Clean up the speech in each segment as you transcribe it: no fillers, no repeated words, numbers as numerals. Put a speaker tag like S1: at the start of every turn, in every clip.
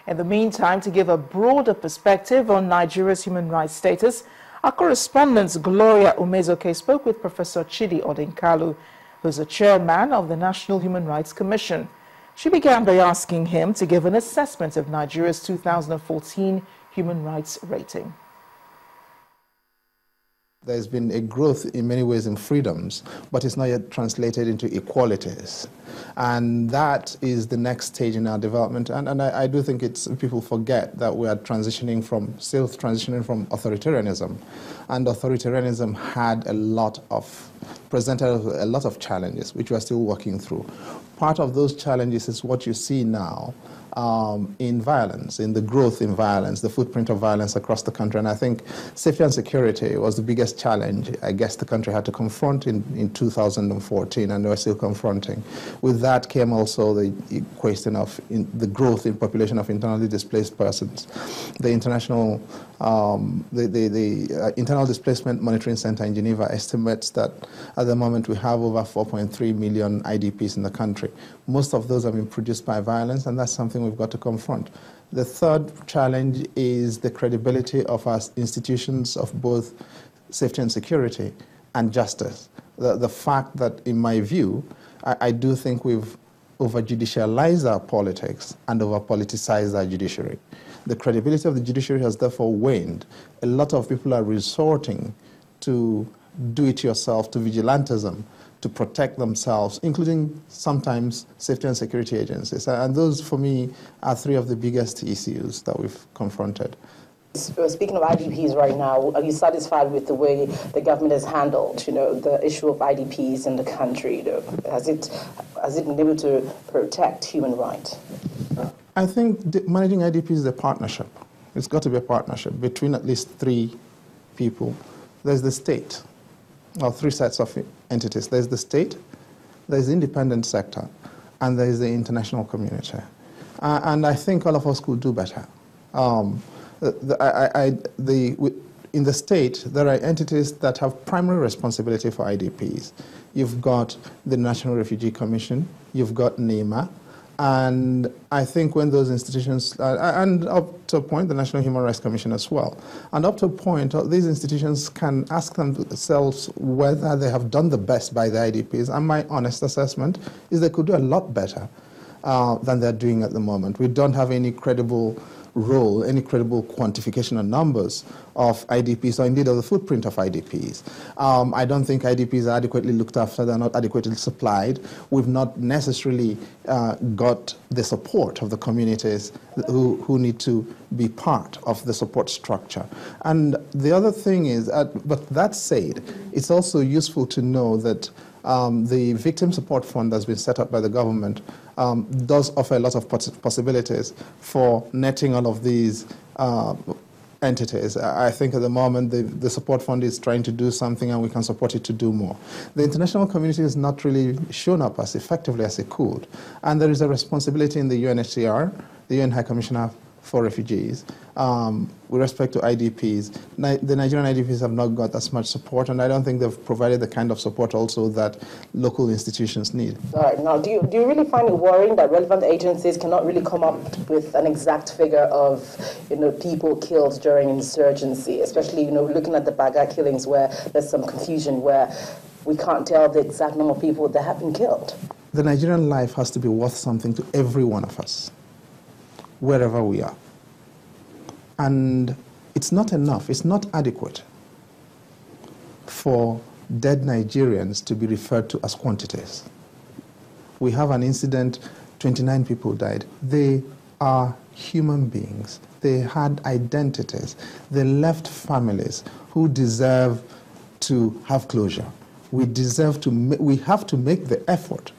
S1: In the meantime, to give a broader perspective on Nigeria's human rights status, our correspondent Gloria Umezoke spoke with Professor Chidi Odinkalu, who's the chairman of the National Human Rights Commission. She began by asking him to give an assessment of Nigeria's 2014 human rights rating.
S2: There's been a growth in many ways in freedoms, but it's not yet translated into equalities. And that is the next stage in our development. And I do think people forget that we are still transitioning from authoritarianism. And authoritarianism presented a lot of challenges, which we are still working through. Part of those challenges is what you see now in violence, in the growth in violence, the footprint of violence across the country. And I think safety and security was the biggest challenge I guess the country had to confront in 2014, and we're still confronting. With that came also the question of the growth in population of internally displaced persons. The International Internal Displacement Monitoring Center in Geneva estimates that at the moment we have over 4.3 million IDPs in the country. Most of those have been produced by violence, and that's something we've got to confront. The third challenge is the credibility of our institutions of both safety and security and justice. The fact that, in my view, I do think we've over-judicialized our politics and over-politicized our judiciary. The credibility of the judiciary has therefore waned. A lot of people are resorting to do-it-yourself, to vigilantism, to protect themselves, including sometimes safety and security agencies. And those, for me, are three of the biggest issues that we've confronted.
S3: Speaking of IDPs right now, are you satisfied with the way the government has handled, the issue of IDPs in the country? Has it been able to protect human rights?
S2: I think managing IDPs is a partnership. It's got to be a partnership between at least three people. There's the state, or three sets of entities. There's the state, there's the independent sector, and there's the international community. And I think all of us could do better. In the state, there are entities that have primary responsibility for IDPs. You've got the National Refugee Commission, you've got NEMA, and I think when those institutions, and up to a point, the National Human Rights Commission as well, and up to a point, these institutions can ask themselves whether they have done the best by the IDPs, and my honest assessment is they could do a lot better than they're doing at the moment. We don't have any credible role, any credible quantification of numbers of IDPs, or indeed of the footprint of IDPs. I don't think IDPs are adequately looked after, they're not adequately supplied. We've not necessarily got the support of the communities who need to be part of the support structure. And the other thing is, but that said, it's also useful to know that the Victim Support Fund that's been set up by the government does offer a lot of possibilities for netting all of these entities. I think at the moment the support fund is trying to do something, and we can support it to do more. The international community has not really shown up as effectively as it could, and there is a responsibility in the UNHCR, the UN High Commissioner for Refugees, with respect to IDPs. The Nigerian IDPs have not got as much support, and I don't think they've provided the kind of support also that local institutions need.
S3: All right. Now, do you really find it worrying that relevant agencies cannot really come up with an exact figure of, people killed during insurgency, especially, looking at the Baga killings where there's some confusion where we can't tell the exact number of people that have been killed?
S2: The Nigerian life has to be worth something to every one of us, wherever we are. And it's not enough, it's not adequate for dead Nigerians to be referred to as quantities. We have an incident, 29 people died. They are human beings. They had identities. They left families who deserve to have closure. We have to make the effort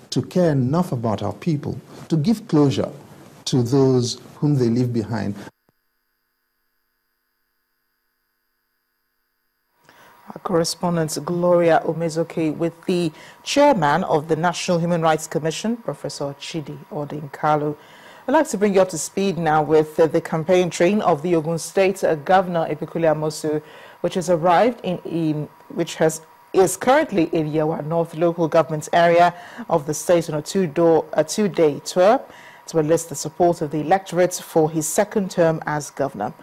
S2: to care enough about our people to give closure to those whom they leave behind.
S1: Our correspondent Gloria Umezoke with the chairman of the National Human Rights Commission, Professor Chidi Odinkalu. I'd like to bring you up to speed now with the campaign train of the Ogun State Governor Epikule Amosu, which has arrived is currently in Yewa North local government area of the state on a two-day tour. to enlist the support of the electorate for his second term as governor.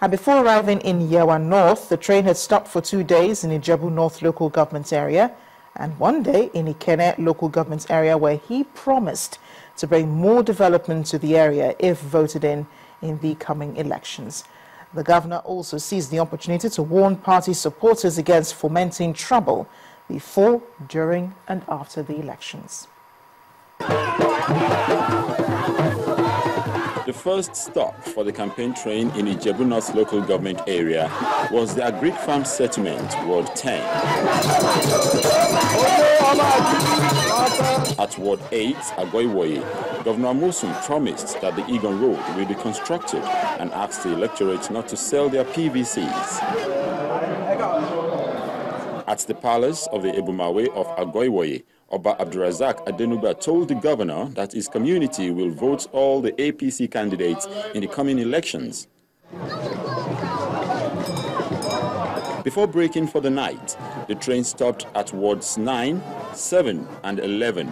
S1: And before arriving in Yewa North, the train had stopped for 2 days in Ijebu North local government area and 1 day in Ikenne local government area, where he promised to bring more development to the area if voted in the coming elections. The governor also seized the opportunity to warn party supporters against fomenting trouble before, during and after the elections.
S4: The first stop for the campaign train in Ijebu North local government area was the Agric Farm Settlement, Ward 10. At Ward 8, Agoiwoye, Governor Amosun promised that the Ogun Road will be constructed and asked the electorate not to sell their PVCs. At the palace of the Ebumawe of Agoiwoye, Oba Abdurazak Adenuba told the governor that his community will vote all the APC candidates in the coming elections. Before breaking for the night, the train stopped at wards 9, 7 and 11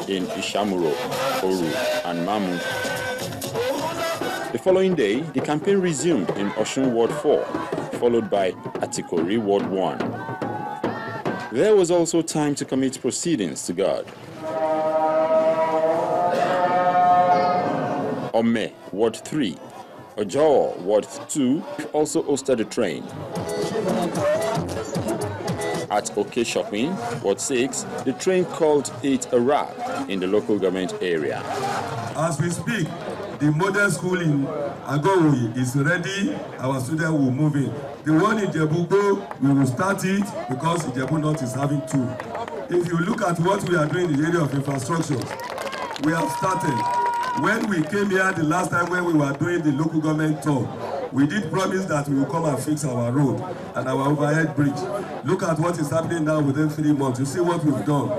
S4: in Ishamuro, Oru and Mamu. The following day, the campaign resumed in Oshun Ward 4, followed by Atikori Ward 1. There was also time to commit proceedings to God. Ome, Ward 3, Ojawo, Ward 2, also hosted a train. At OK Shopping, Ward 6, the train called it a wrap in the local government area.
S5: As we speak, the modern school in Agowoye is ready. Our students will move in. The one in Ijebu, we will start it because Ijebu North is having 2. If you look at what we are doing in the area of infrastructure, we have started. When we came here the last time when we were doing the local government tour, we did promise that we will come and fix our road and our overhead bridge. Look at what is happening now within 3 months. You see what we've done.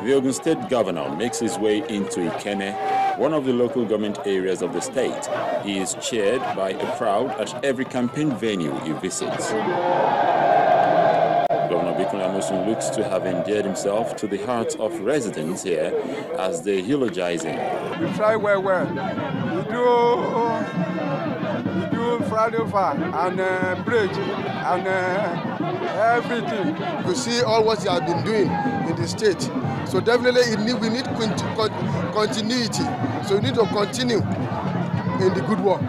S4: The Ogun State Governor makes his way into Ikenne, one of the local government areas of the state. He is cheered by a crowd at every campaign venue he visits. Governor Bikunle Amosun looks to have endeared himself to the hearts of residents here as they eulogize him.
S6: We try well. We do flyover and bridge and everything.
S7: We see all what he has been doing in the state. So definitely we need continuity. So we need to continue in the good work.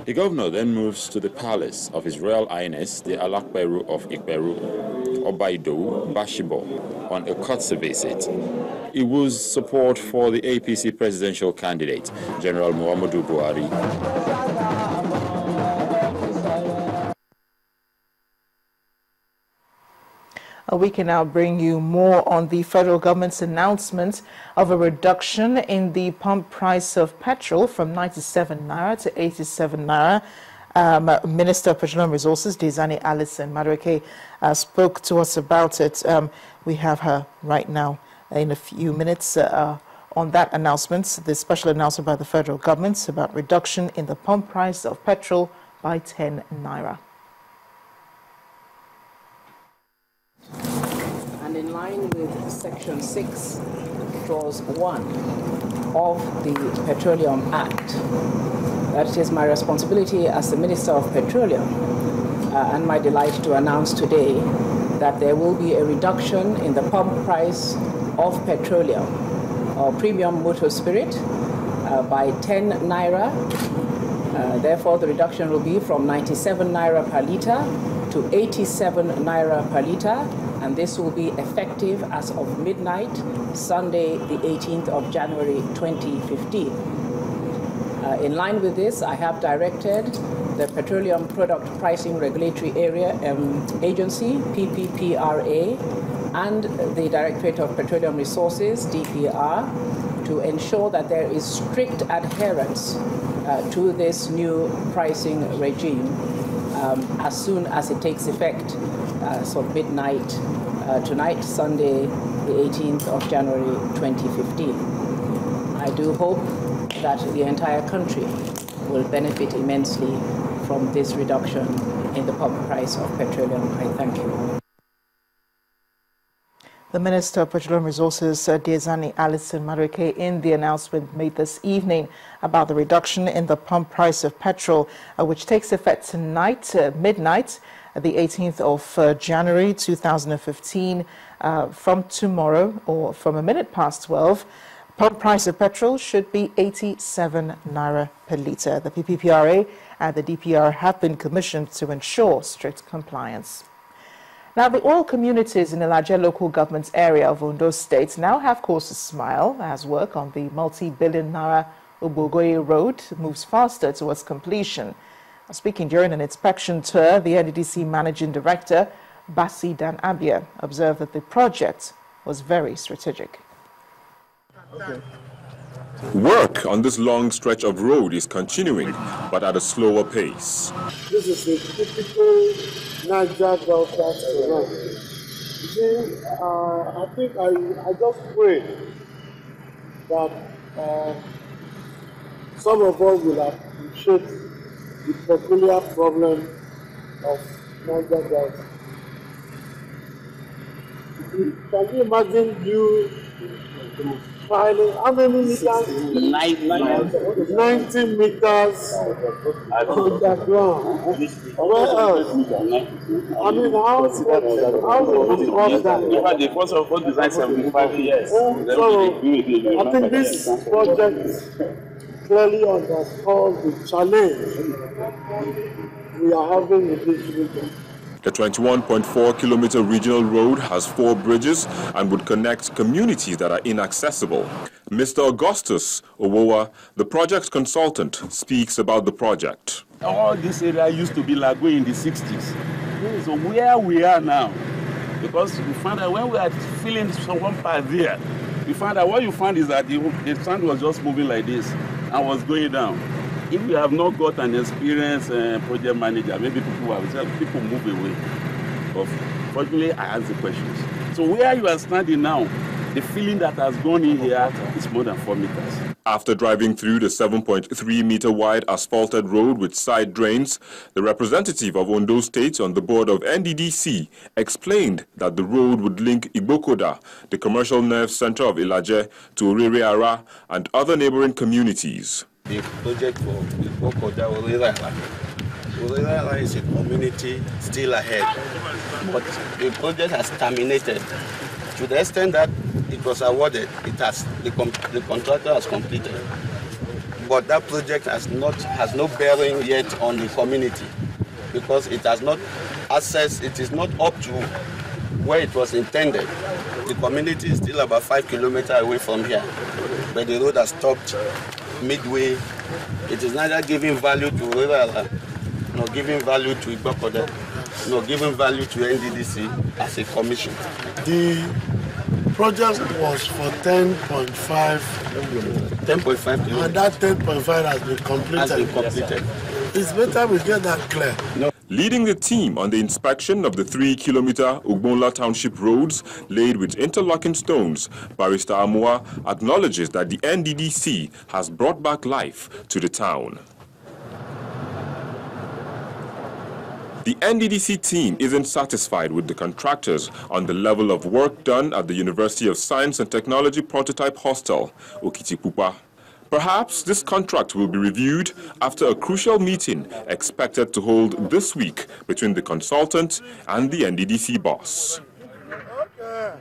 S4: The governor then moves to the palace of His Royal Highness, the Alakperu of Ikperu, Obaido Bashibo, on a courtesy visit. It was support for the APC presidential candidate, General Muhammadu Buhari.
S1: We can now bring you more on the federal government's announcement of a reduction in the pump price of petrol from 97 naira to 87 naira. Minister of Petroleum Resources, Dizani Alison Madueke, spoke to us about it. We have her right now in a few minutes on that announcement, the special announcement by the federal government about reduction in the pump price of petrol by 10 naira.
S3: And in line with Section 6, Clause 1 of the Petroleum Act, that it is my responsibility as the Minister of Petroleum and my delight to announce today that there will be a reduction in the pump price of petroleum or premium motor spirit by 10 naira. Therefore, the reduction will be from 97 naira per litre to 87 naira per litre, and this will be effective as of midnight, Sunday, the 18th of January 2015. In line with this, I have directed the Petroleum Product Pricing Regulatory Agency, Pp.3, and the Directorate of Petroleum Resources, DPR, to ensure that there is strict adherence to this new pricing regime as soon as it takes effect, so midnight tonight, Sunday, the 18th of January 2015. I do hope that the entire country will benefit immensely from this reduction in the pump price of petroleum. I thank you.
S1: The Minister of Petroleum Resources, Diezani Alison Madueke, in the announcement made this evening about the reduction in the pump price of petrol, which takes effect tonight, midnight, the 18th of January 2015, from tomorrow, or from a minute past 12, pump price of petrol should be 87 naira per litre. The PPPRA and the DPR have been commissioned to ensure strict compliance. Now, the oil communities in the Ilaje local government area of Ondo State now have cause to smile as work on the multi-billion naira Obogoye Road moves faster towards completion. Speaking during an inspection tour, the NDDC Managing Director, Basi Dan Abia, observed that the project was very strategic.
S8: Okay.
S4: Work on this long stretch of road is continuing, but at a slower pace.
S8: This is a typical Niger Delta road. You see, I think I just pray that some of us will appreciate the peculiar problem of Niger Delta. Can you imagine you filing how many meters? 90 meters underground. Where else? I mean, how will we cross that?
S9: In fact, the first of all designed 75 years.
S8: So, I think this project clearly underscores the challenge we are having in this region.
S4: The 21.4-kilometer regional road has 4 bridges and would connect communities that are inaccessible. Mr. Augustus Owowa, the project consultant, speaks about the project.
S9: All this area used to be Lagos in the 60s. So where we are now, because we found that when we are filling one part there, we found that what you found is that the sand was just moving like this and was going down. If you have not got an experienced project manager, maybe people move away. But fortunately, I ask the questions. So where you are standing now, the feeling that has gone in here is more than 4 meters.
S4: After driving through the 7.3-meter wide asphalted road with side drains, the representative of Ondo State on the board of NDDC explained that the road would link Igbokoda, the commercial nerve center of Ilaje, to Orere-Ara and other neighboring communities.
S10: The project for Igbokoda Orere-Ara is a community still ahead, but the project has terminated. To the extent that it was awarded, the contractor has completed. But that project has no bearing yet on the community because it has not access, it is not up to where it was intended. The community is still about 5 kilometers away from here, but the road has stopped midway. It is neither giving value to Orere-Ara, nor giving value to Igbokoda, nor giving value to NDDC as a commission.
S8: The project was for 10.5
S10: kilometers.
S8: And that 10.5 has been completed. It's better we get that clear.
S10: No.
S4: Leading the team on the inspection of the 3-kilometer Ogbonla Township roads laid with interlocking stones, Barrister Amua acknowledges that the NDDC has brought back life to the town. The NDDC team isn't satisfied with the contractors on the level of work done at the University of Science and Technology Prototype Hostel, Okitipupa. Perhaps this contract will be reviewed after a crucial meeting expected to hold this week between the consultant and the NDDC boss.
S8: Okay.